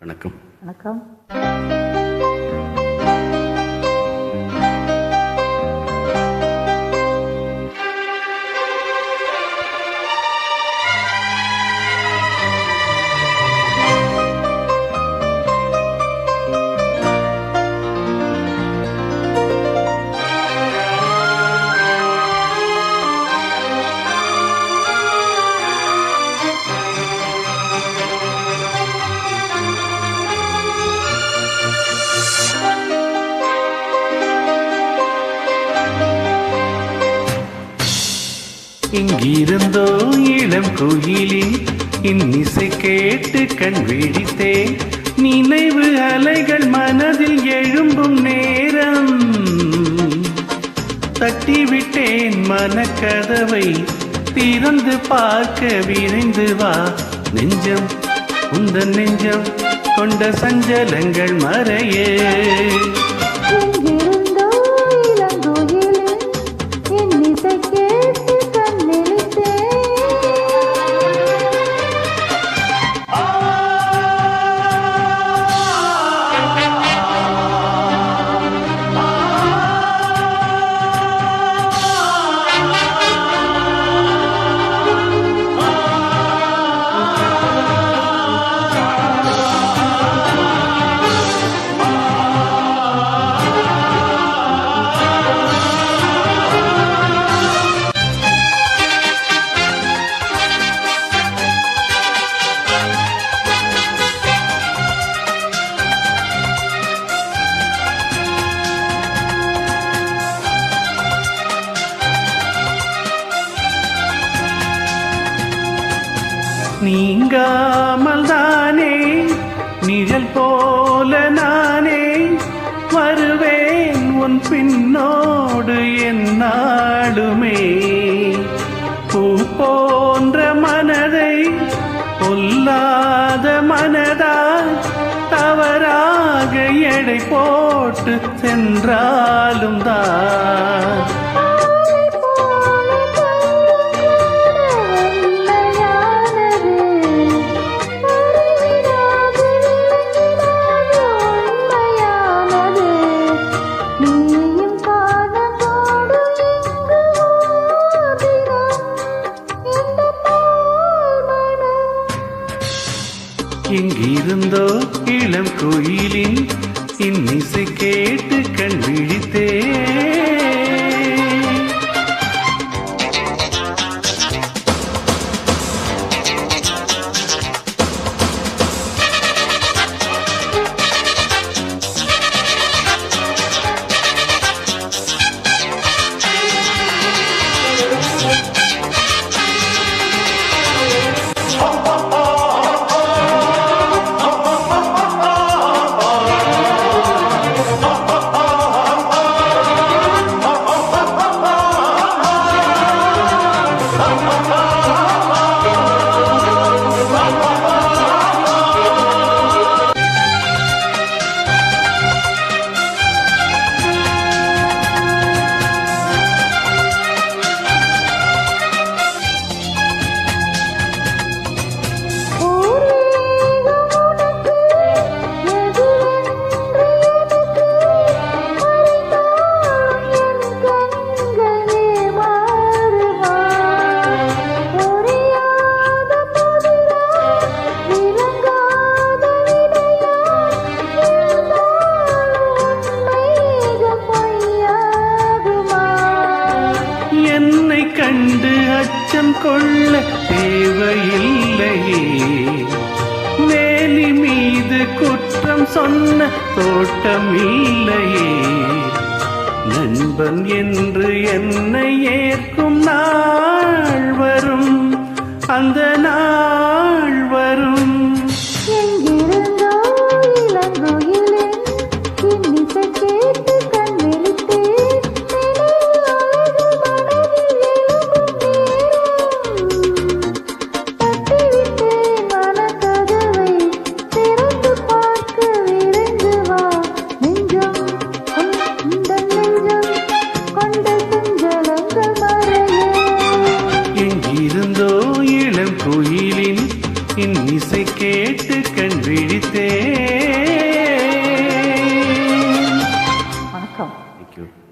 வணக்கம். வணக்கம். இங்கிருந்தோ இளம் குயிலின் இன்னிசை கேட்டு கண் விழித்தேன். நினைவு அலைகள் மனதில் எழும்பும் நேரம் தட்டிவிட்டேன் மனக்கதவை திறந்து பார்க்க விரைந்து வா. நெஞ்சம் உந்தன் நெஞ்சம் கொண்ட சஞ்சலங்கள் மறையே. நீங்காமல் தானே நிழல் போல நானே வருவேன் உன் பின்னோடு என்னாலுமே. பூ போன்ற மனதை பொல்லாத மனதால் தவறாக எடை போட்டு சென்றாலும் தான் எங்கிருந்தோ இளம் கோயிலின் இன்னிசை கேட்டு கண் விழித்தே. கண்டு அச்சம் கொள்ள தேவையில்லையே. வேலி மீது குற்றம் சொன்ன தோட்டம் இல்லையே. நண்பன் என்று என்னை ஏற்கும் நாள் வரும், அந்த நாள் வரும். எங்கிருந்தோ இளம் கோயிலின் தேங்க்யூ.